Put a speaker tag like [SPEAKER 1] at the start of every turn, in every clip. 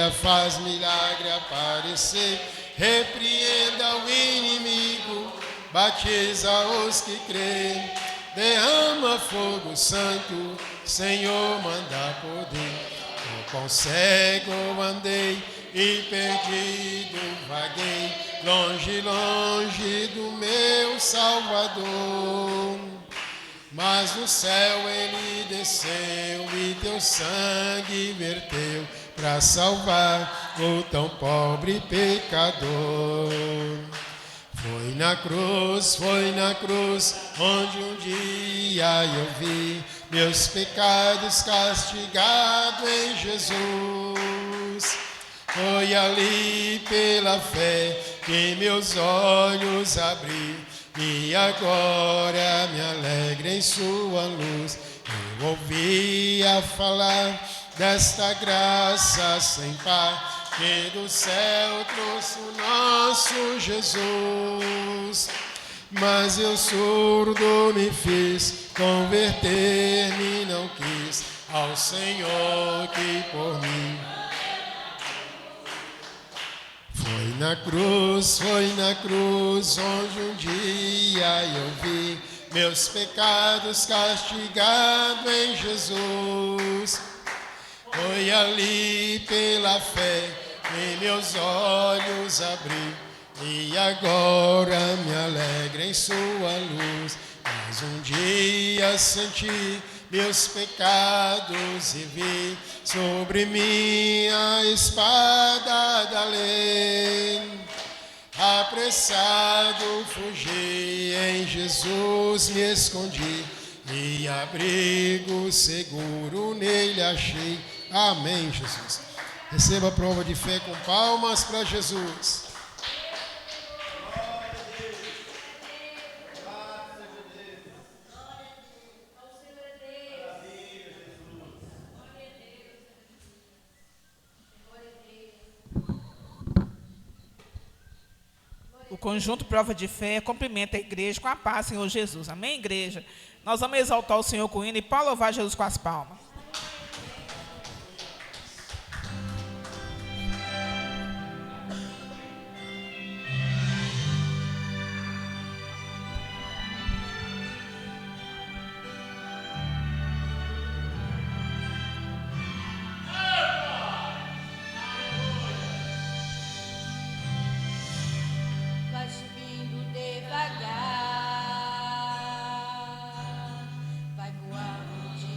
[SPEAKER 1] maravilha, faz milagre aparecer. Repreenda o inimigo, batiza os que creem. Derrama fogo santo, Senhor, manda poder. Com cego andei e perdido vaguei, longe, longe do meu Salvador. Mas no céu ele desceu e teu sangue verteu para salvar o tão pobre pecador. Foi na cruz, onde um dia eu vi meus pecados castigados em Jesus. Foi ali pela fé que meus olhos abri, e agora me alegro em sua luz. Eu ouvia falar desta graça sem par, que do céu trouxe o nosso Jesus. Mas eu surdo me fiz, converter-me não quis ao Senhor que por mim. Foi na cruz, onde um dia eu vi meus pecados castigados em Jesus. Foi ali pela fé que meus olhos abri, e agora me alegro em sua luz. Mas um dia senti meus pecados e vi sobre mim a espada da lei. Apressado fugi, em Jesus me escondi, e abrigo seguro nele achei. Amém, Jesus. Receba a prova de fé com palmas para Jesus.
[SPEAKER 2] O conjunto prova de fé cumprimenta a igreja com a paz, Senhor Jesus. Amém, igreja? Nós vamos exaltar o Senhor com o hino e para louvar Jesus com as palmas.
[SPEAKER 3] Vai voando de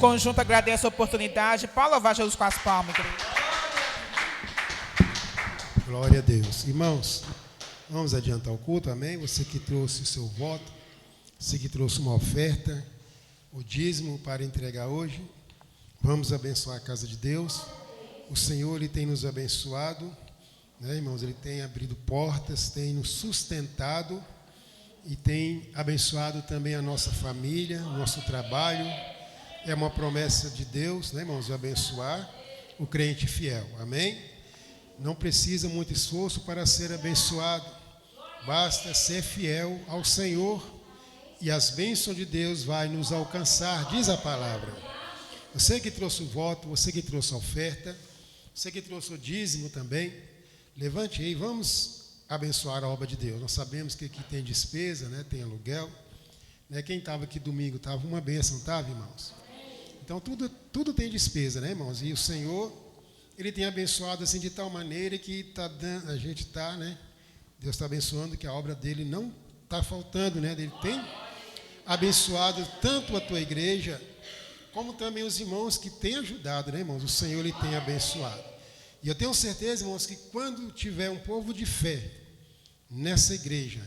[SPEAKER 2] conjunto agradece a oportunidade para louvar Jesus com as palmas, igreja.
[SPEAKER 1] Glória a Deus. Irmãos, vamos adiantar o culto, amém? Você que trouxe o seu voto, você que trouxe uma oferta, o dízimo para entregar hoje, vamos abençoar a casa de Deus. O Senhor, Ele tem nos abençoado, né, irmãos? Ele tem abrido portas, tem nos sustentado e tem abençoado também a nossa família, o nosso trabalho. É uma promessa de Deus, né, irmãos? Abençoar o crente fiel, amém? Não precisa muito esforço para ser abençoado, basta ser fiel ao Senhor e as bênçãos de Deus vai nos alcançar, diz a palavra. Você que trouxe o voto, você que trouxe a oferta, você que trouxe o dízimo também, levante aí, vamos abençoar a obra de Deus. Nós sabemos que aqui tem despesa, né? Tem aluguel, né? Quem estava aqui domingo estava uma bênção, não estava, irmãos? Então tudo tem despesa, né, irmãos? E o Senhor, Ele tem abençoado assim de tal maneira que a gente está, né? Deus está abençoando que a obra dele não está faltando, né? Ele tem abençoado tanto a tua igreja, como também os irmãos que têm ajudado, né, irmãos? O Senhor, Ele tem abençoado. E eu tenho certeza, irmãos, que quando tiver um povo de fé nessa igreja,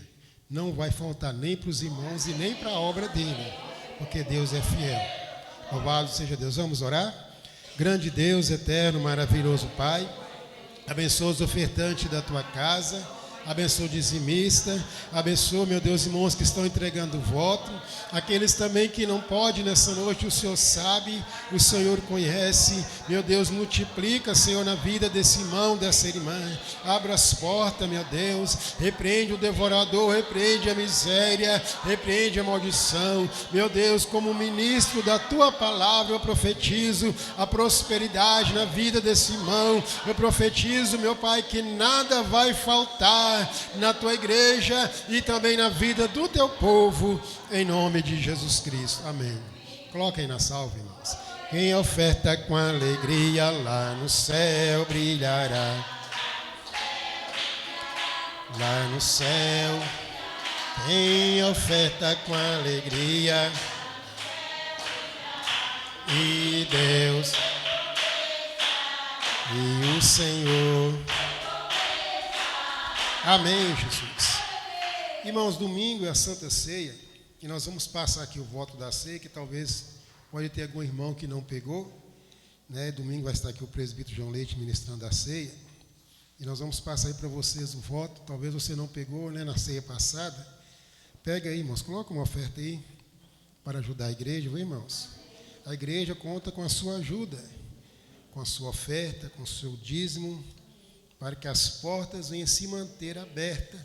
[SPEAKER 1] não vai faltar nem para os irmãos e nem para a obra dele, porque Deus é fiel. Louvado seja Deus. Vamos orar? Grande Deus, eterno, maravilhoso Pai, abençoa os ofertantes da tua casa, abençoa o dizimista, abençoa, meu Deus, irmãos que estão entregando o voto, aqueles também que não podem nessa noite, o Senhor sabe, o Senhor conhece, meu Deus, multiplica, Senhor, na vida desse irmão, dessa irmã, abra as portas, meu Deus, repreende o devorador, repreende a miséria, repreende a maldição, meu Deus, como ministro da tua palavra, eu profetizo a prosperidade na vida desse irmão, eu profetizo, meu Pai, que nada vai faltar na tua igreja e também na vida do teu povo, em nome de Jesus Cristo, amém. Coloca aí na salva, irmãos. Quem oferta com alegria lá no céu brilhará. Lá no céu, quem oferta com alegria, e Deus e o Senhor. Amém, Jesus. Irmãos, domingo é a Santa Ceia, e nós vamos passar aqui o voto da ceia, que talvez pode ter algum irmão que não pegou, né? Domingo vai estar aqui o presbítero João Leite ministrando a ceia, e nós vamos passar aí para vocês o voto. Talvez você não pegou, né, na ceia passada. Pega aí, irmãos, coloca uma oferta aí para ajudar a igreja, viu, irmãos? A igreja conta com a sua ajuda, com a sua oferta, com o seu dízimo, para que as portas venham se manter abertas,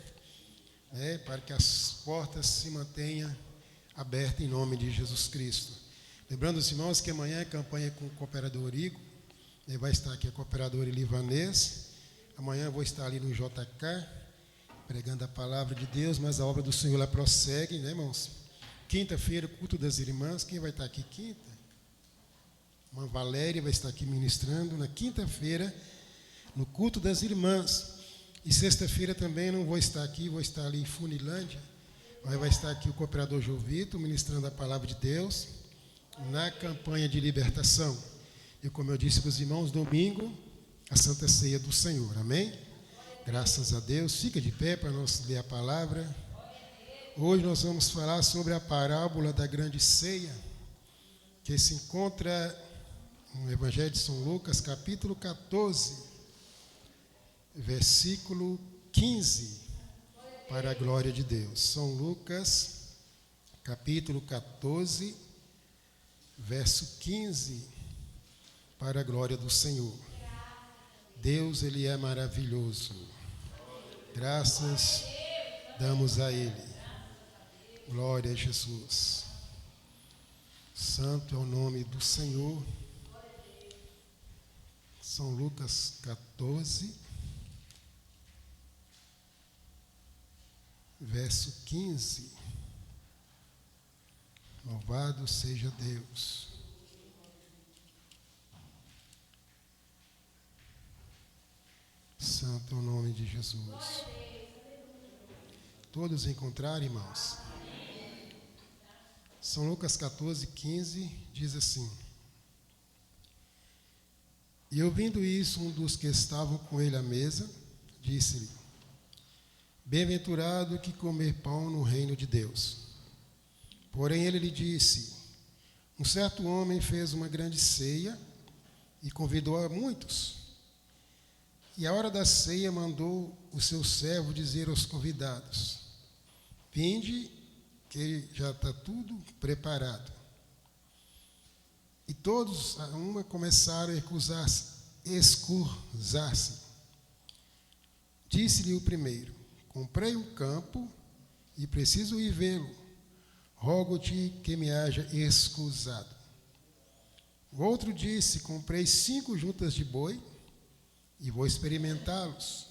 [SPEAKER 1] né? Para que as portas se mantenham abertas em nome de Jesus Cristo. Lembrando os irmãos que amanhã é campanha com o cooperador Igor, né? Vai estar aqui a cooperadora Livanês. Amanhã eu vou estar ali no JK, pregando a palavra de Deus, mas a obra do Senhor lá prossegue, né, irmãos? Quinta-feira, culto das irmãs. Quem vai estar aqui quinta? Irmã Valéria vai estar aqui ministrando na quinta-feira, no culto das irmãs. E sexta-feira também não vou estar aqui, vou estar ali em Funilândia. Mas vai estar aqui o cooperador Jovito ministrando a palavra de Deus na campanha de libertação. E como eu disse para os irmãos, domingo, a Santa Ceia do Senhor. Amém? Graças a Deus. Fica de pé para nós ler a palavra. Hoje nós vamos falar sobre a parábola da grande ceia, que se encontra no Evangelho de São Lucas, capítulo 14. Versículo 15, para a glória de Deus. São Lucas, capítulo 14, verso 15, para a glória do Senhor. Deus, Ele é maravilhoso. Graças damos a Ele. Glória a Jesus. Santo é o nome do Senhor. São Lucas 14, verso 15. Louvado seja Deus. Santo é o nome de Jesus. Todos encontraram, irmãos? São Lucas 14, 15 diz assim: E ouvindo isso, um dos que estavam com ele à mesa, disse-lhe: Bem-aventurado que comer pão no reino de Deus. Porém ele lhe disse: Um certo homem fez uma grande ceia e convidou a muitos. E à hora da ceia mandou o seu servo dizer aos convidados: Vinde, que já está tudo preparado. E todos a uma começaram a escusar-se. Disse-lhe o primeiro: Comprei um campo e preciso ir vê-lo. Rogo-te que me haja escusado. O outro disse: Comprei 5 juntas de boi e vou experimentá-los.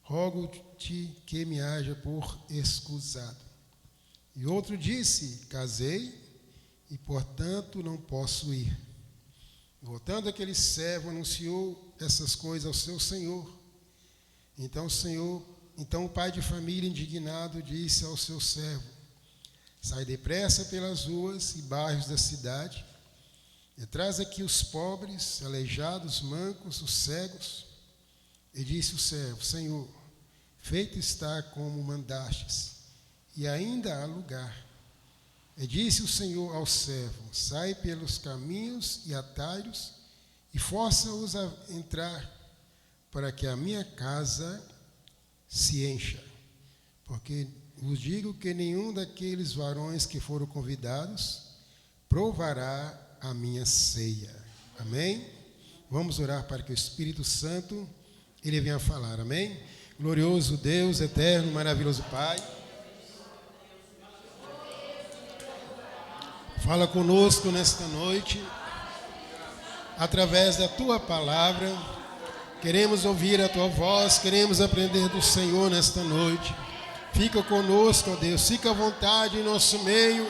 [SPEAKER 1] Rogo-te que me haja por escusado. E outro disse: Casei e, portanto, não posso ir. Voltando aquele servo, anunciou essas coisas ao seu senhor. Então o pai de família, indignado, disse ao seu servo: Sai depressa pelas ruas e bairros da cidade e traz aqui os pobres, aleijados, mancos, os cegos. E disse o servo: Senhor, feito está como mandastes, e ainda há lugar. E disse o Senhor ao servo: Sai pelos caminhos e atalhos e força-os a entrar, para que a minha casa se encha. Porque vos digo que nenhum daqueles varões que foram convidados provará a minha ceia. Amém? Vamos orar para que o Espírito Santo ele venha falar. Amém? Glorioso Deus, eterno, maravilhoso Pai, fala conosco nesta noite, através da Tua palavra. Queremos ouvir a Tua voz, queremos aprender do Senhor nesta noite. Fica conosco, ó Deus, fica à vontade em nosso meio,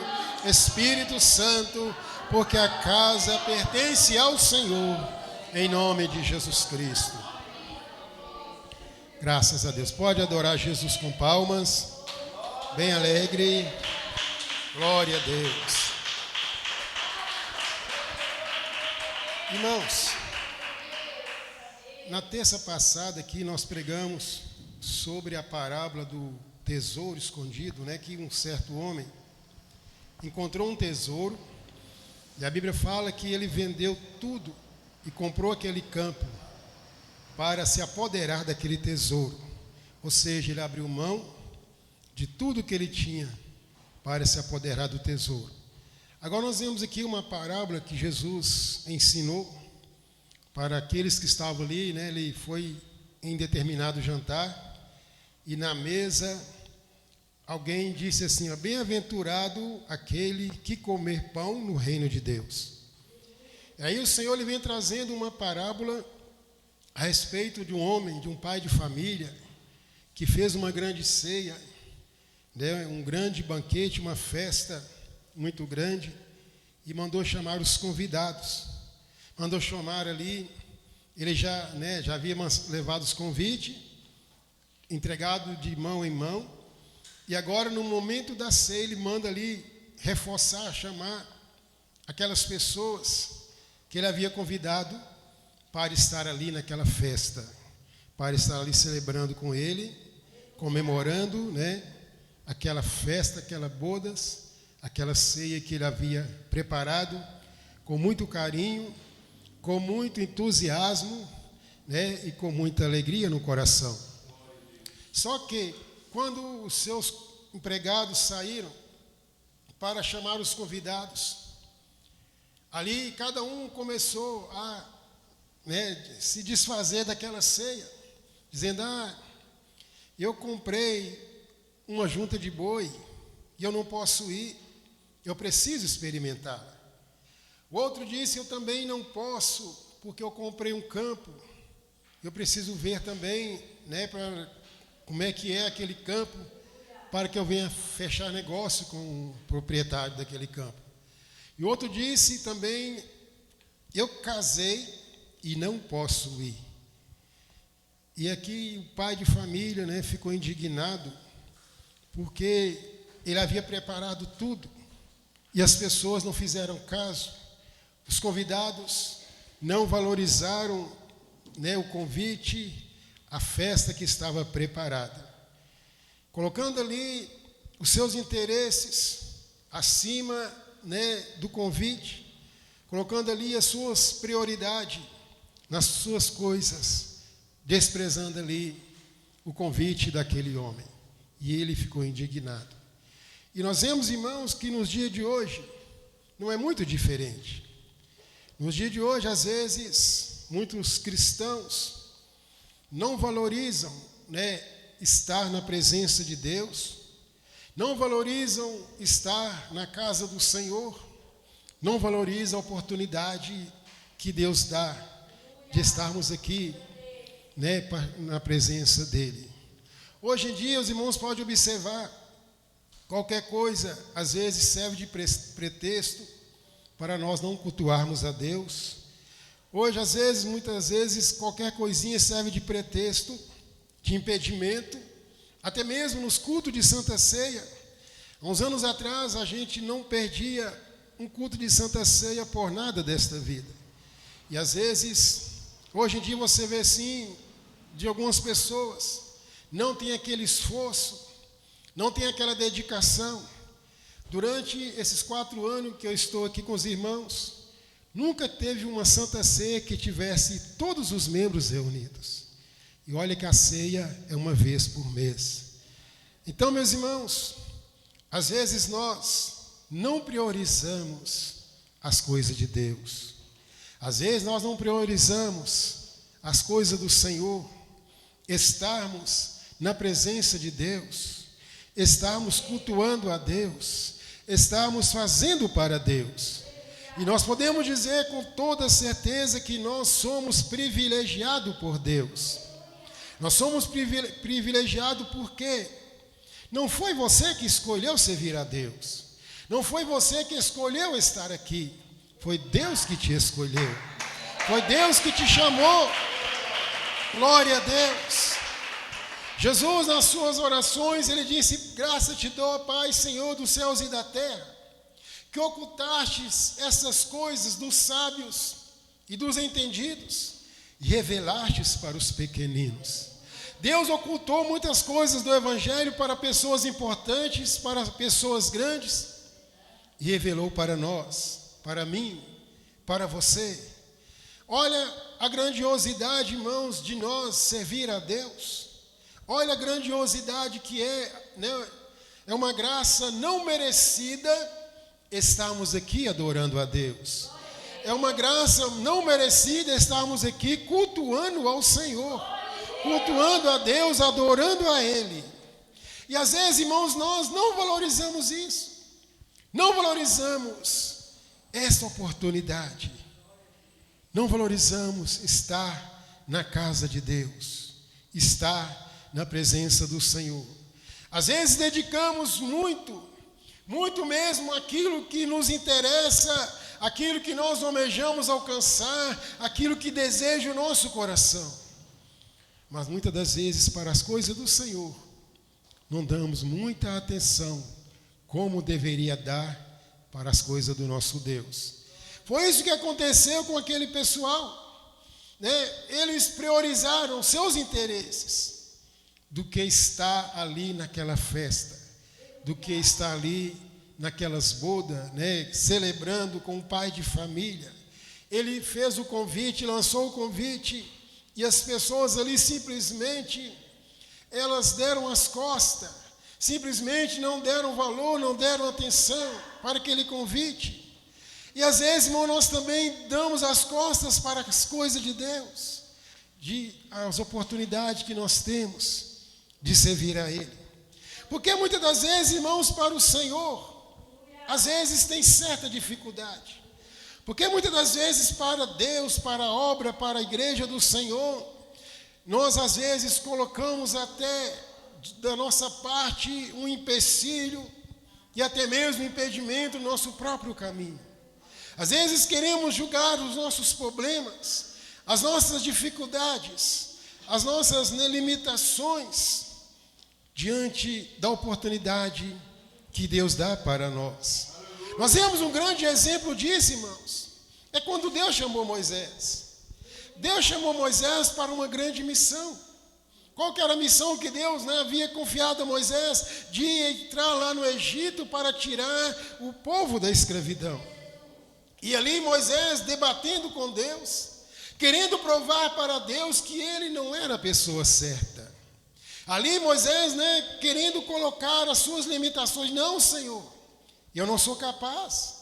[SPEAKER 1] Espírito Santo, porque a casa pertence ao Senhor, em nome de Jesus Cristo. Graças a Deus. Pode adorar Jesus com palmas, bem alegre. Glória a Deus. Irmãos, na terça passada aqui nós pregamos sobre a parábola do tesouro escondido, que um certo homem encontrou um tesouro, e a Bíblia fala que ele vendeu tudo e comprou aquele campo para se apoderar daquele tesouro. Ou seja, ele abriu mão de tudo que ele tinha para se apoderar do tesouro. Agora nós vemos aqui uma parábola que Jesus ensinou para aqueles que estavam ali, Ele foi em determinado jantar e na mesa alguém disse assim: Bem-aventurado aquele que comer pão no reino de Deus. E aí o Senhor ele vem trazendo uma parábola a respeito de um homem, de um pai de família, que fez uma grande ceia, um grande banquete, uma festa muito grande, e mandou chamar os convidados. Mandou chamar ali, ele já havia levado os convites, entregado de mão em mão, e agora no momento da ceia ele manda ali reforçar, chamar aquelas pessoas que ele havia convidado para estar ali naquela festa, para estar ali celebrando com ele, comemorando, aquela festa, aquelas bodas, aquela ceia que ele havia preparado com muito carinho, com muito entusiasmo, e com muita alegria no coração. Só que quando os seus empregados saíram para chamar os convidados, ali cada um começou a se desfazer daquela ceia, dizendo: eu comprei uma junta de boi e eu não posso ir, eu preciso experimentá-la. O outro disse: eu também não posso, porque eu comprei um campo, eu preciso ver também, como é que é aquele campo, para que eu venha fechar negócio com o proprietário daquele campo. E o outro disse também: eu casei e não posso ir. E aqui o pai de família, ficou indignado, porque ele havia preparado tudo e as pessoas não fizeram caso. Os convidados não valorizaram, né, o convite, a festa que estava preparada, colocando ali os seus interesses acima, né, do convite, colocando ali as suas prioridades nas suas coisas, desprezando ali o convite daquele homem. E ele ficou indignado. E nós vemos, irmãos, que nos dias de hoje não é muito diferente. Nos dias de hoje, às vezes, muitos cristãos não valorizam, né, estar na presença de Deus, não valorizam estar na casa do Senhor, não valorizam a oportunidade que Deus dá de estarmos aqui, né, na presença dEle. Hoje em dia, os irmãos podem observar, qualquer coisa, às vezes, serve de pretexto para nós não cultuarmos a Deus. Hoje, às vezes, muitas vezes, qualquer coisinha serve de pretexto, de impedimento, até mesmo nos cultos de Santa Ceia. Há uns anos atrás, a gente não perdia um culto de Santa Ceia por nada desta vida. E, às vezes, hoje em dia, você vê, sim, de algumas pessoas, não tem aquele esforço, não tem aquela dedicação. Durante esses 4 anos que eu estou aqui com os irmãos, nunca teve uma Santa Ceia que tivesse todos os membros reunidos. E olha que a ceia é uma vez por mês. Então, meus irmãos, às vezes nós não priorizamos as coisas de Deus. Às vezes nós não priorizamos as coisas do Senhor, estarmos na presença de Deus, estarmos cultuando a Deus, estarmos fazendo para Deus. E nós podemos dizer com toda certeza que nós somos privilegiados por Deus. Nós somos privilegiados porque não foi você que escolheu servir a Deus. Não foi você que escolheu estar aqui. Foi Deus que te escolheu. Foi Deus que te chamou. Glória a Deus. Jesus, nas suas orações, ele disse: graça te dou, Pai, Senhor dos céus e da terra, que ocultastes essas coisas dos sábios e dos entendidos e revelastes para os pequeninos. Deus ocultou muitas coisas do Evangelho para pessoas importantes, para pessoas grandes, e revelou para nós, para mim, para você. Olha a grandiosidade, irmãos, de nós servir a Deus. Olha a grandiosidade que é, né? É uma graça não merecida estarmos aqui adorando a Deus. É uma graça não merecida estarmos aqui cultuando ao Senhor, cultuando a Deus, adorando a Ele. E às vezes, irmãos, nós não valorizamos isso. Não valorizamos esta oportunidade. Não valorizamos estar na casa de Deus, estar na presença do Senhor. Às vezes dedicamos muito mesmo aquilo que nos interessa, aquilo que nós almejamos alcançar, aquilo que deseja o nosso coração. Mas muitas das vezes para as coisas do Senhor não damos muita atenção como deveria dar para as coisas do nosso Deus. Foi isso que aconteceu com aquele pessoal, né? Eles priorizaram seus interesses do que está ali naquela festa, do que está ali naquelas bodas, né? Celebrando com o pai de família. Ele fez o convite, lançou o convite, e as pessoas ali simplesmente, elas deram as costas, simplesmente não deram valor, não deram atenção para aquele convite. E às vezes, irmão, nós também damos as costas para as coisas de Deus, as oportunidades que nós temos de servir a Ele. Porque muitas das vezes, irmãos, para o Senhor, às vezes tem certa dificuldade. Porque muitas das vezes para Deus, para a obra, para a igreja do Senhor, nós às vezes colocamos até da nossa parte um empecilho e até mesmo um impedimento no nosso próprio caminho. Às vezes queremos julgar os nossos problemas, as nossas dificuldades, as nossas limitações diante da oportunidade que Deus dá para nós. Nós temos um grande exemplo disso, irmãos. É quando Deus chamou Moisés. Deus chamou Moisés para uma grande missão. Qual que era a missão que Deus, né, havia confiado a Moisés? De entrar lá no Egito para tirar o povo da escravidão. E ali Moisés debatendo com Deus, querendo provar para Deus que ele não era a pessoa certa. Ali Moisés, né, querendo colocar as suas limitações. Não, Senhor, eu não sou capaz.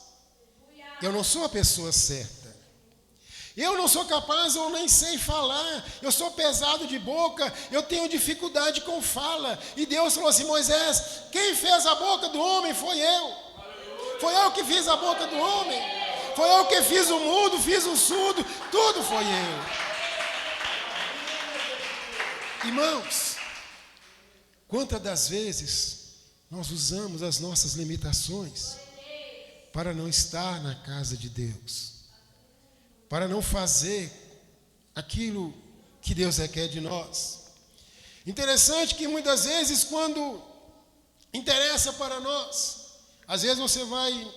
[SPEAKER 1] Eu não sou a pessoa certa. Eu não sou capaz, eu nem sei falar. Eu sou pesado de boca, eu tenho dificuldade com fala. E Deus falou assim: Moisés, quem fez a boca do homem foi eu. Foi eu que fiz a boca do homem. Foi eu que fiz o mudo, fiz o surdo, tudo foi eu. Irmãos, quantas das vezes nós usamos as nossas limitações para não estar na casa de Deus, para não fazer aquilo que Deus requer de nós. Interessante que muitas vezes, quando interessa para nós, às vezes você vai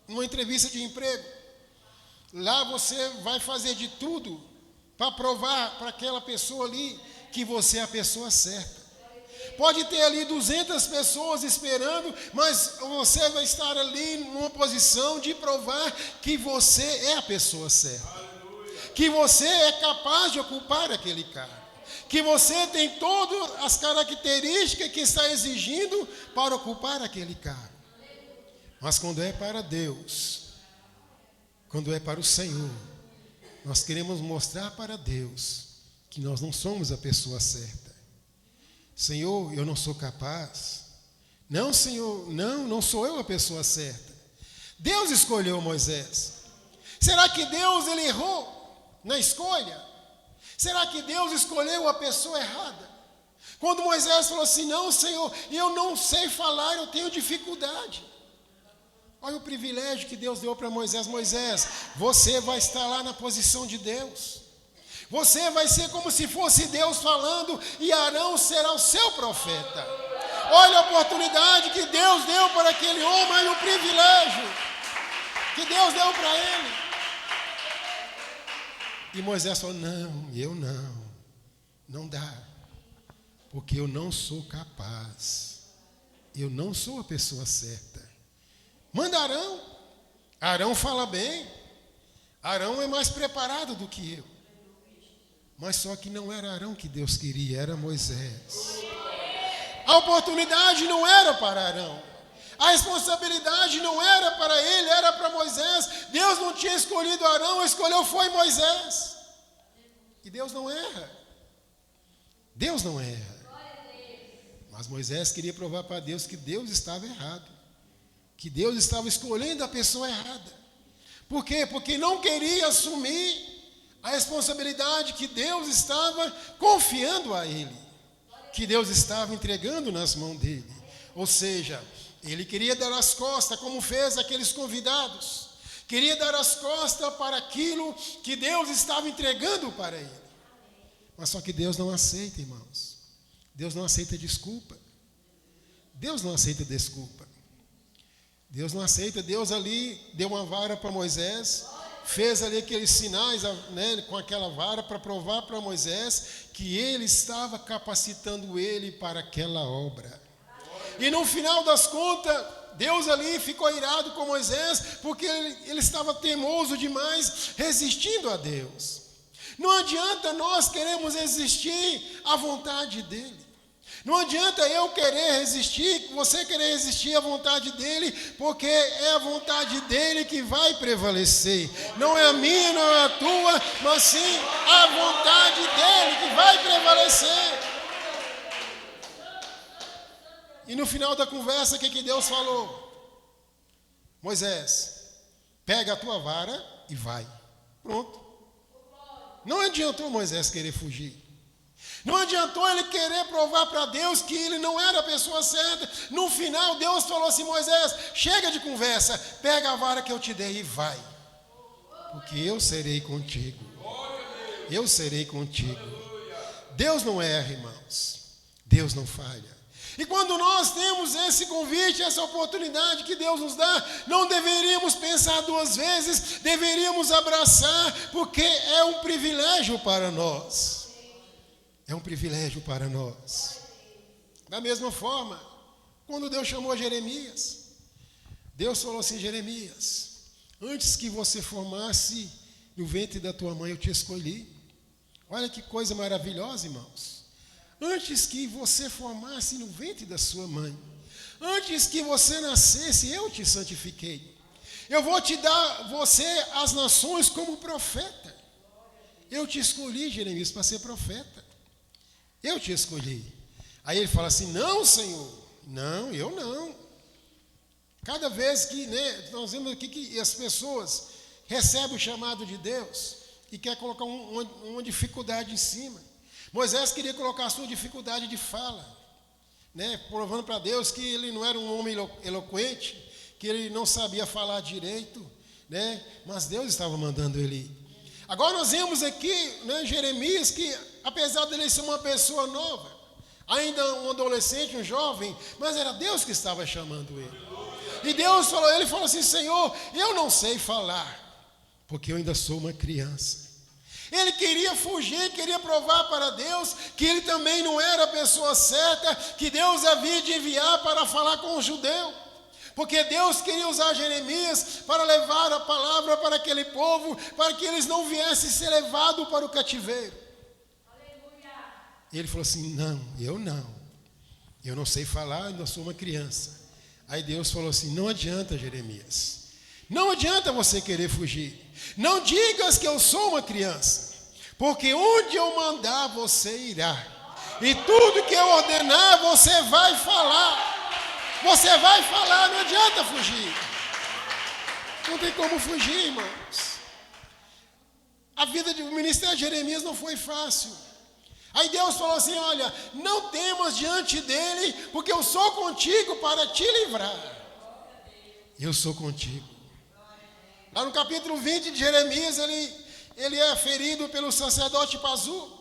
[SPEAKER 1] numa entrevista de emprego, lá você vai fazer de tudo para provar para aquela pessoa ali que você é a pessoa certa. Pode ter ali 200 pessoas esperando, mas você vai estar ali numa posição de provar que você é a pessoa certa. Que você é capaz de ocupar aquele cargo. Que você tem todas as características que está exigindo para ocupar aquele cargo. Mas quando é para Deus, quando é para o Senhor, nós queremos mostrar para Deus que nós não somos a pessoa certa. Senhor, eu não sou capaz. Não, Senhor, não sou eu a pessoa certa. Deus escolheu Moisés. Será que Deus ele errou na escolha? Será que Deus escolheu a pessoa errada? Quando Moisés falou assim: não, Senhor, eu não sei falar, eu tenho dificuldade. Olha o privilégio que Deus deu para Moisés. Moisés, você vai estar lá na posição de Deus. Você vai ser como se fosse Deus falando, e Arão será o seu profeta. Olha a oportunidade que Deus deu para aquele homem, e o privilégio que Deus deu para ele. E Moisés falou: não, eu não dá, porque eu não sou capaz, eu não sou a pessoa certa. Manda Arão. Arão fala bem, Arão é mais preparado do que eu. Mas só que não era Arão que Deus queria, era Moisés. A oportunidade não era para Arão. A responsabilidade não era para ele, era para Moisés. Deus não tinha escolhido Arão, escolheu foi Moisés. E Deus não erra. Deus não erra. Mas Moisés queria provar para Deus que Deus estava errado. Que Deus estava escolhendo a pessoa errada. Por quê? Porque não queria assumir a responsabilidade que Deus estava confiando a ele, que Deus estava entregando nas mãos dele. Ou seja, ele queria dar as costas, como fez aqueles convidados. Queria dar as costas para aquilo que Deus estava entregando para ele. Mas só que Deus não aceita, irmãos. Deus não aceita desculpa. Deus não aceita desculpa. Deus não aceita. Deus ali deu uma vara para Moisés, fez ali aqueles sinais, né, com aquela vara para provar para Moisés que ele estava capacitando ele para aquela obra. E no final das contas, Deus ali ficou irado com Moisés, porque ele estava teimoso demais, resistindo a Deus. Não adianta nós queremos resistir à vontade dele. Não adianta eu querer resistir, você querer resistir à vontade dele, porque é a vontade dele que vai prevalecer. Não é a minha, não é a tua, mas sim a vontade dele que vai prevalecer. E no final da conversa, o que Deus falou? Moisés, pega a tua vara e vai. Pronto. Não adiantou Moisés querer fugir. Não adiantou ele querer provar para Deus que ele não era a pessoa certa. No final, Deus falou assim: Moisés, chega de conversa, pega a vara que eu te dei e vai. Porque eu serei contigo. Eu serei contigo. Deus não erra, irmãos. Deus não falha. E quando nós temos esse convite, essa oportunidade que Deus nos dá, não deveríamos pensar duas vezes, deveríamos abraçar, porque é um privilégio para nós. É um privilégio para nós. Da mesma forma, quando Deus chamou Jeremias, Deus falou assim: Jeremias, antes que você formasse no ventre da tua mãe, eu te escolhi. Olha que coisa maravilhosa, irmãos. Antes que você formasse no ventre da sua mãe, antes que você nascesse, eu te santifiquei. Eu vou te dar você às nações como profeta. Eu te escolhi, Jeremias, para ser profeta. Eu te escolhi. Aí ele fala assim: não, Senhor, não, eu não. Cada vez que nós vemos aqui que as pessoas recebem o chamado de Deus e quer colocar uma dificuldade em cima. Moisés queria colocar a sua dificuldade de fala, provando para Deus que ele não era um homem eloquente, que ele não sabia falar direito, mas Deus estava mandando ele ir. Agora nós vemos aqui, Jeremias, que apesar dele ser uma pessoa nova, ainda um adolescente, um jovem, mas era Deus que estava chamando ele. E Deus falou assim: Senhor, eu não sei falar, porque eu ainda sou uma criança. Ele queria fugir, queria provar para Deus que ele também não era a pessoa certa, que Deus havia de enviar para falar com o judeu. Porque Deus queria usar Jeremias para levar a palavra para aquele povo, para que eles não viessem ser levados para o cativeiro. Aleluia. E ele falou assim: não, eu não sei falar, ainda sou uma criança. Aí Deus falou assim: não adianta, Jeremias, não adianta você querer fugir. Não digas que eu sou uma criança, porque onde eu mandar você irá, e tudo que eu ordenar você vai falar. Você vai falar, não adianta fugir. Não tem como fugir, irmãos. A vida do ministério de Jeremias não foi fácil. Aí Deus falou assim: olha, não temas diante dele, porque eu sou contigo para te livrar. Eu sou contigo. Lá no capítulo 20 de Jeremias, ele é ferido pelo sacerdote Pazu.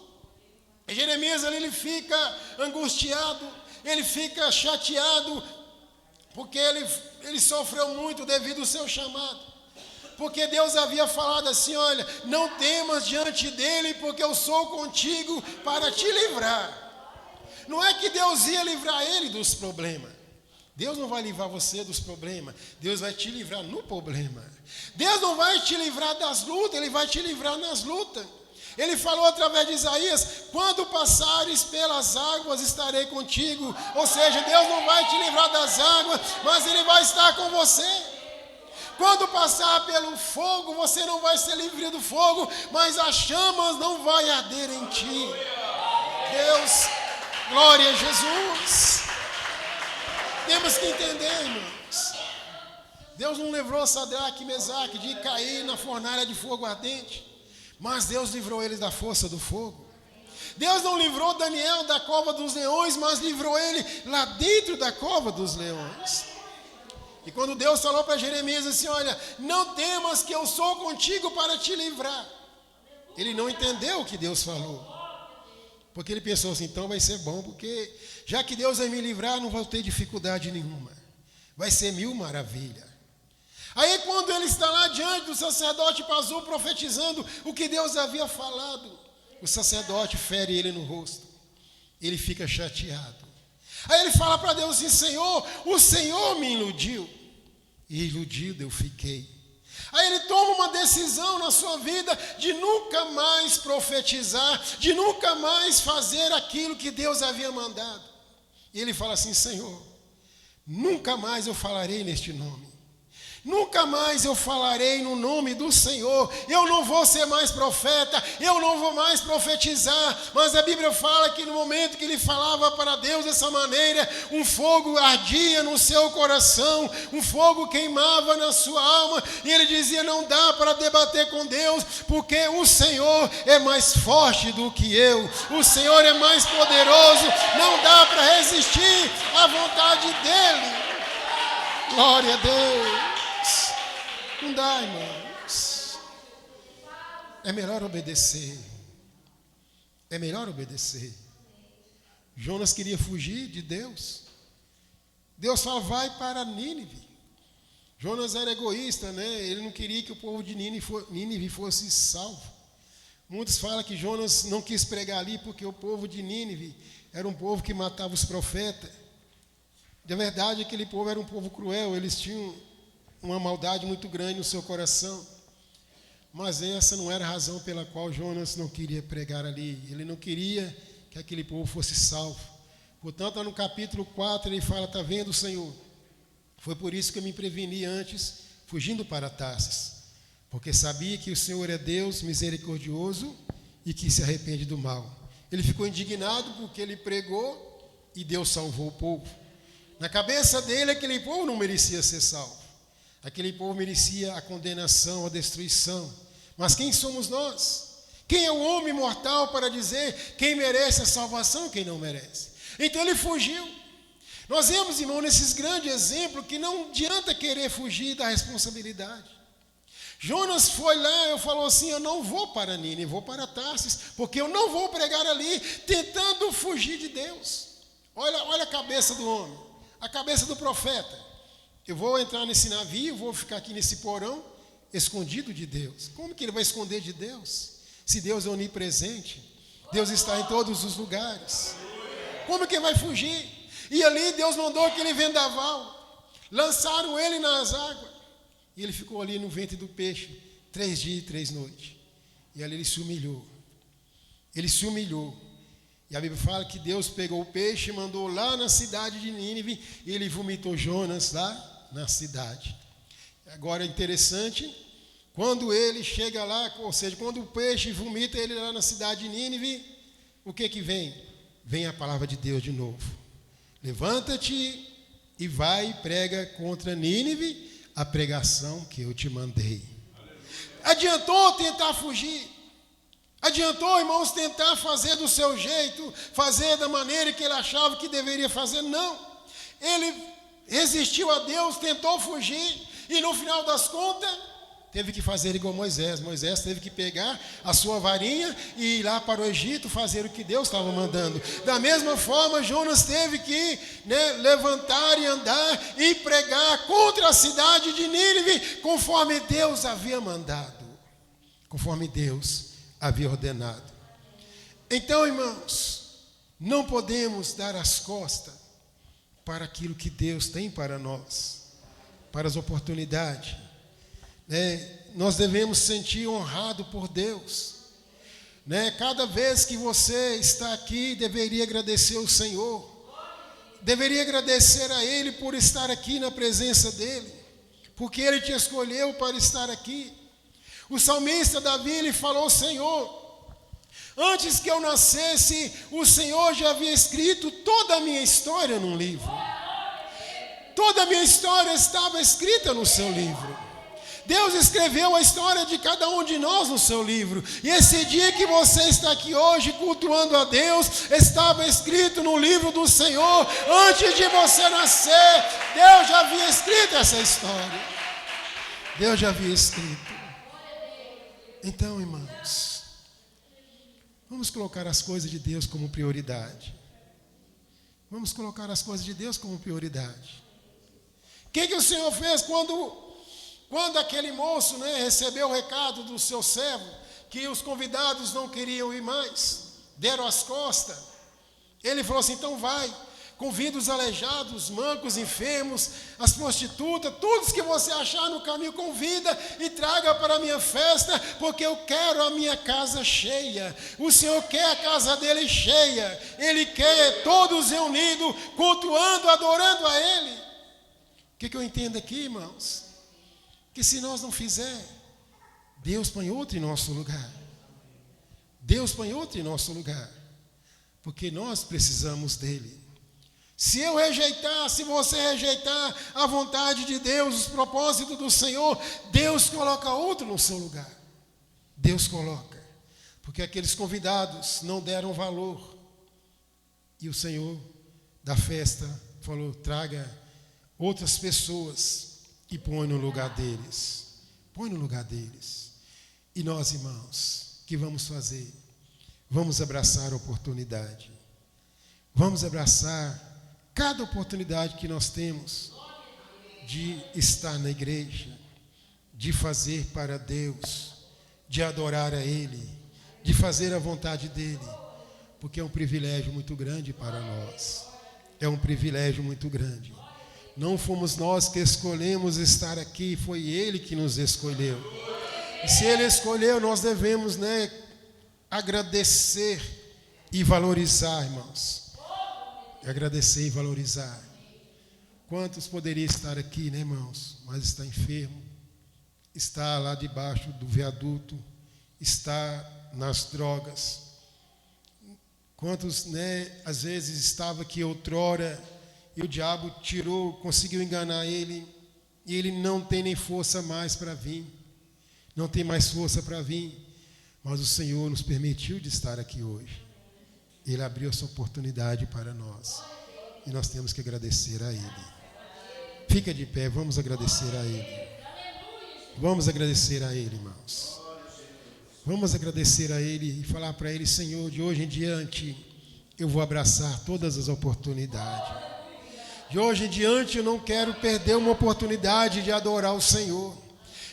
[SPEAKER 1] E Jeremias ele fica angustiado, ele fica chateado, porque ele sofreu muito devido ao seu chamado. Porque Deus havia falado assim: olha, não temas diante dele, porque eu sou contigo para te livrar. Não é que Deus ia livrar ele dos problemas. Deus não vai livrar você dos problemas, Deus vai te livrar no problema. Deus não vai te livrar das lutas, Ele vai te livrar nas lutas. Ele falou através de Isaías: quando passares pelas águas, estarei contigo. Ou seja, Deus não vai te livrar das águas, mas Ele vai estar com você. Quando passar pelo fogo, você não vai ser livre do fogo, mas as chamas não vão arder em ti. Deus, glória a Jesus. Temos que entender, irmãos. Deus não livrou Sadraque e Mesaque de cair na fornalha de fogo ardente, mas Deus livrou eles da força do fogo. Deus não livrou Daniel da cova dos leões, mas livrou ele lá dentro da cova dos leões. E quando Deus falou para Jeremias assim: olha, não temas que eu sou contigo para te livrar, ele não entendeu o que Deus falou. Porque ele pensou assim: então vai ser bom, porque já que Deus vai me livrar, não vou ter dificuldade nenhuma. Vai ser mil maravilha. Aí quando ele está lá diante do sacerdote Pazu profetizando o que Deus havia falado, o sacerdote fere ele no rosto. Ele fica chateado. Aí ele fala para Deus assim: Senhor, o Senhor me iludiu. E iludido eu fiquei. Aí ele toma uma decisão na sua vida de nunca mais profetizar, de nunca mais fazer aquilo que Deus havia mandado. E ele fala assim: Senhor, nunca mais eu falarei neste nome. Nunca mais eu falarei no nome do Senhor. Eu não vou ser mais profeta, eu não vou mais profetizar. Mas a Bíblia fala que no momento que ele falava para Deus dessa maneira, um fogo ardia no seu coração, um fogo queimava na sua alma, e ele dizia: não dá para debater com Deus, porque o Senhor é mais forte do que eu, o Senhor é mais poderoso, não dá para resistir à vontade dele. Glória a Deus. Não dá, irmãos. É melhor obedecer. É melhor obedecer. Jonas queria fugir de Deus. Deus fala, vai para Nínive. Jonas era egoísta, né? Ele não queria que o povo de Nínive fosse salvo. Muitos falam que Jonas não quis pregar ali porque o povo de Nínive era um povo que matava os profetas. De verdade, aquele povo era um povo cruel, eles tinham uma maldade muito grande no seu coração. Mas essa não era a razão pela qual Jonas não queria pregar ali. Ele não queria que aquele povo fosse salvo. Portanto, no capítulo 4, ele fala, está vendo, Senhor? Foi por isso que eu me preveni antes, fugindo para Tarsis. Porque sabia que o Senhor é Deus misericordioso e que se arrepende do mal. Ele ficou indignado porque ele pregou e Deus salvou o povo. Na cabeça dele, aquele povo não merecia ser salvo. Aquele povo merecia a condenação, a destruição. Mas quem somos nós? Quem é o homem mortal para dizer quem merece a salvação e quem não merece? Então ele fugiu. Nós vemos, irmão, nesses grandes exemplos que não adianta querer fugir da responsabilidade. Jonas foi lá e falou assim, eu não vou para Nínive, vou para Tarsis, porque eu não vou pregar ali, tentando fugir de Deus. Olha a cabeça do homem, a cabeça do profeta. Eu vou entrar nesse navio, vou ficar aqui nesse porão, escondido de Deus. Como que ele vai esconder de Deus? Se Deus é onipresente, Deus está em todos os lugares. Como que ele vai fugir? E ali Deus mandou aquele vendaval, lançaram ele nas águas. E ele ficou ali no ventre do peixe, 3 dias e 3 noites. E ali ele se humilhou. Ele se humilhou. E a Bíblia fala que Deus pegou o peixe e mandou lá na cidade de Nínive. E ele vomitou Jonas lá na cidade. Agora é interessante, quando ele chega lá, ou seja, quando o peixe vomita ele lá na cidade de Nínive, o que vem? Vem a palavra de Deus de novo. Levanta-te e vai e prega contra Nínive a pregação que eu te mandei. Adiantou tentar fugir? Adiantou, irmãos, tentar fazer do seu jeito, fazer da maneira que ele achava que deveria fazer? Não. Ele resistiu a Deus, tentou fugir e no final das contas teve que fazer igual Moisés. Moisés teve que pegar a sua varinha e ir lá para o Egito fazer o que Deus estava mandando. Da mesma forma, Jonas teve que levantar e andar e pregar contra a cidade de Nínive, conforme Deus havia mandado, conforme Deus havia ordenado. Então, irmãos, não podemos dar as costas para aquilo que Deus tem para nós, para as oportunidades. Nós devemos sentir honrado por Deus. Cada vez que você está aqui, deveria agradecer ao Senhor. Deveria agradecer a Ele por estar aqui na presença dEle, porque Ele te escolheu para estar aqui. O salmista Davi, ele falou, Senhor, antes que eu nascesse, o Senhor já havia escrito toda a minha história num livro. Toda a minha história estava escrita no seu livro. Deus escreveu a história de cada um de nós no seu livro. E esse dia que você está aqui hoje cultuando a Deus, estava escrito no livro do Senhor. Antes de você nascer, Deus já havia escrito essa história. Deus já havia escrito. Então, irmãos, vamos colocar as coisas de Deus como prioridade. Vamos colocar as coisas de Deus como prioridade. O que o Senhor fez quando aquele moço recebeu o recado do seu servo, que os convidados não queriam ir mais, deram as costas? Ele falou assim, então vai, convida os aleijados, mancos, enfermos, as prostitutas, todos que você achar no caminho, convida e traga para a minha festa, porque eu quero a minha casa cheia. O Senhor quer a casa dele cheia, Ele quer todos reunidos, cultuando, adorando a Ele. O que eu entendo aqui, irmãos? Que se nós não fizer, Deus põe outro em nosso lugar. Deus põe outro em nosso lugar. Porque nós precisamos dele. Se eu rejeitar, se você rejeitar a vontade de Deus, os propósitos do Senhor, Deus coloca outro no seu lugar. Deus coloca. Porque aqueles convidados não deram valor. E o Senhor da festa falou, traga outras pessoas e põe no lugar deles. Põe no lugar deles. E nós, irmãos, o que vamos fazer? Vamos abraçar a oportunidade. Vamos abraçar cada oportunidade que nós temos de estar na igreja, de fazer para Deus, de adorar a Ele, de fazer a vontade dEle, porque é um privilégio muito grande para nós. É um privilégio muito grande. Não fomos nós que escolhemos estar aqui, foi Ele que nos escolheu. E se Ele escolheu, nós devemos, agradecer e valorizar, irmãos. Agradecer e valorizar. Quantos poderiam estar aqui, irmãos? Mas está enfermo, está lá debaixo do viaduto, está nas drogas. Quantos, às vezes estava aqui outrora e o diabo conseguiu enganar ele, e ele não tem nem força mais para vir, não tem mais força para vir, mas o Senhor nos permitiu de estar aqui hoje. Ele abriu essa oportunidade para nós e nós temos que agradecer a Ele. Fica de pé, vamos agradecer a Ele. Vamos agradecer a Ele, irmãos. Vamos agradecer a Ele e falar para Ele: Senhor, de hoje em diante eu vou abraçar todas as oportunidades. De hoje em diante eu não quero perder uma oportunidade de adorar o Senhor.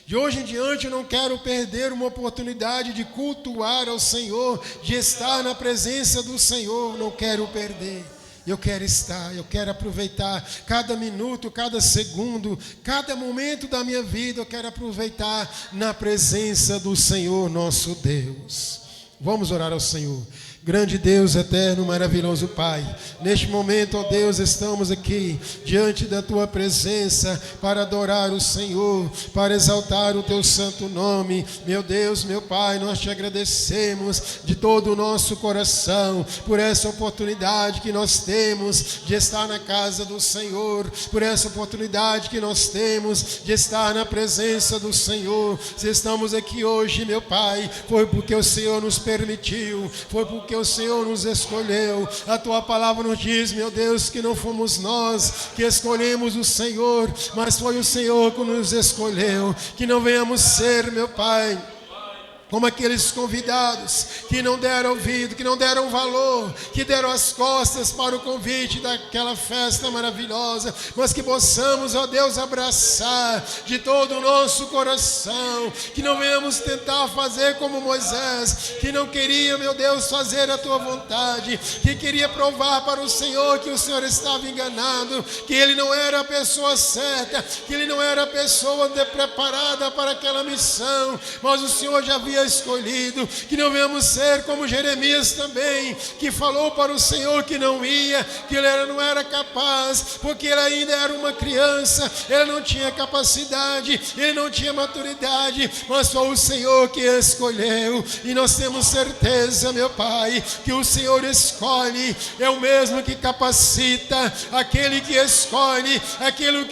[SPEAKER 1] De hoje em diante eu não quero perder uma oportunidade de cultuar ao Senhor, de estar na presença do Senhor. Não quero perder. Eu quero estar, eu quero aproveitar cada minuto, cada segundo, cada momento da minha vida. Eu quero aproveitar na presença do Senhor nosso Deus. Vamos orar ao Senhor. Grande Deus, eterno, maravilhoso Pai, neste momento, ó Deus, estamos aqui diante da Tua presença para adorar o Senhor, para exaltar o Teu santo nome. Meu Deus, meu Pai, nós Te agradecemos de todo o nosso coração por essa oportunidade que nós temos de estar na casa do Senhor, por essa oportunidade que nós temos de estar na presença do Senhor. Se estamos aqui hoje, meu Pai, foi porque o Senhor nos permitiu, foi porque o Senhor nos escolheu. A Tua palavra nos diz, meu Deus, que não fomos nós que escolhemos o Senhor, mas foi o Senhor que nos escolheu. Que não venhamos ser, meu Pai, como aqueles convidados que não deram ouvido, que não deram valor, que deram as costas para o convite daquela festa maravilhosa, mas que possamos, ó Deus, abraçar de todo o nosso coração, que não venhamos tentar fazer como Moisés, que não queria, meu Deus, fazer a Tua vontade, que queria provar para o Senhor que o Senhor estava enganado, que ele não era a pessoa certa, que ele não era a pessoa preparada para aquela missão, mas o Senhor já havia escolhido. Que não venhamos ser como Jeremias também, que falou para o Senhor que não ia, que ele não era capaz, porque ele ainda era uma criança, ele não tinha capacidade, ele não tinha maturidade, mas foi o Senhor que escolheu. E nós temos certeza, meu Pai, que o Senhor escolhe, é o mesmo que capacita, aquele que escolhe, aquele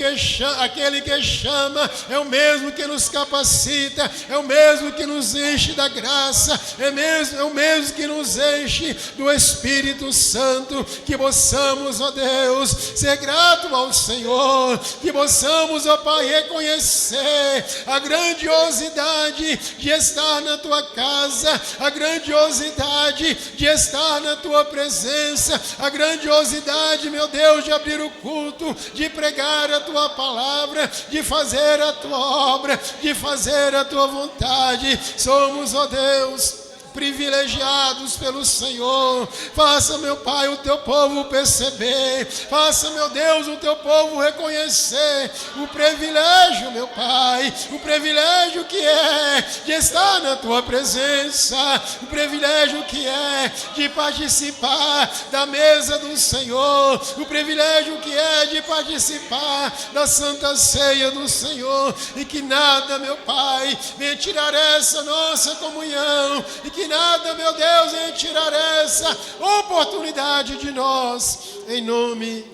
[SPEAKER 1] que chama, é o mesmo que nos capacita, é o mesmo que nos enche da graça, é o mesmo que nos enche do Espírito Santo. Que possamos, ó Deus, ser grato ao Senhor, que possamos, ó Pai, reconhecer a grandiosidade de estar na Tua casa, a grandiosidade de estar na Tua presença, a grandiosidade, meu Deus, de abrir o culto, de pregar a Tua palavra, de fazer a Tua obra, de fazer a Tua vontade. Somos, ó Deus, privilegiados pelo Senhor. Faça, meu Pai, o Teu povo perceber, faça, meu Deus, o Teu povo reconhecer o privilégio, meu Pai, o privilégio que é de estar na Tua presença, o privilégio que é de participar da mesa do Senhor, o privilégio que é de participar da Santa Ceia do Senhor. E que nada, meu Pai, venha tirar essa nossa comunhão, e que nada, meu Deus, venha tirar essa oportunidade de nós, em nome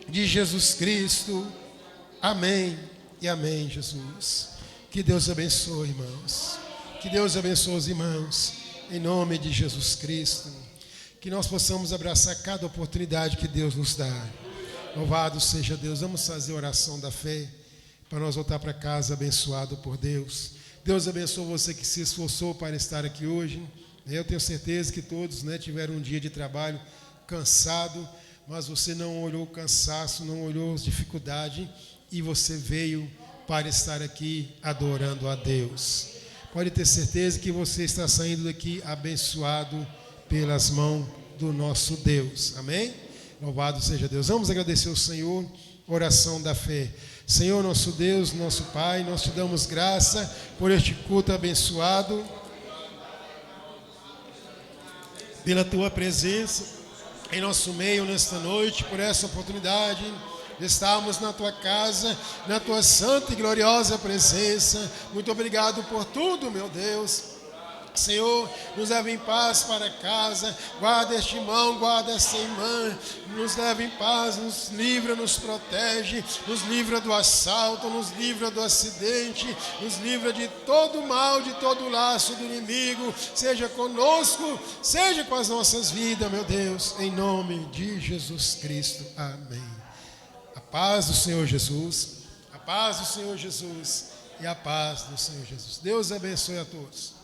[SPEAKER 1] de Jesus Cristo. Amém e amém, Jesus. Que Deus abençoe, irmãos. Que Deus abençoe os irmãos, em nome de Jesus Cristo. Que nós possamos abraçar cada oportunidade que Deus nos dá. Louvado seja Deus. Vamos fazer a oração da fé para nós voltar para casa abençoado por Deus. Deus abençoe você que se esforçou para estar aqui hoje. Eu tenho certeza que todos tiveram um dia de trabalho cansado, mas você não olhou o cansaço, não olhou as dificuldades e você veio para estar aqui adorando a Deus. Pode ter certeza que você está saindo daqui abençoado pelas mãos do nosso Deus. Amém? Louvado seja Deus. Vamos agradecer ao Senhor. Oração da fé. Senhor, nosso Deus, nosso Pai, nós te damos graça por este culto abençoado, pela tua presença em nosso meio nesta noite, por essa oportunidade de estarmos na tua casa, na tua santa e gloriosa presença. Muito obrigado por tudo, meu Deus. Senhor, nos leve em paz para casa, guarda este irmão, guarda esta irmã, nos leve em paz, nos livra, nos protege, nos livra do assalto, nos livra do acidente, nos livra de todo mal, de todo laço do inimigo. Seja conosco, seja com as nossas vidas, meu Deus, em nome de Jesus Cristo. Amém. A paz do Senhor Jesus, a paz do Senhor Jesus e a paz do Senhor Jesus. Deus abençoe a todos.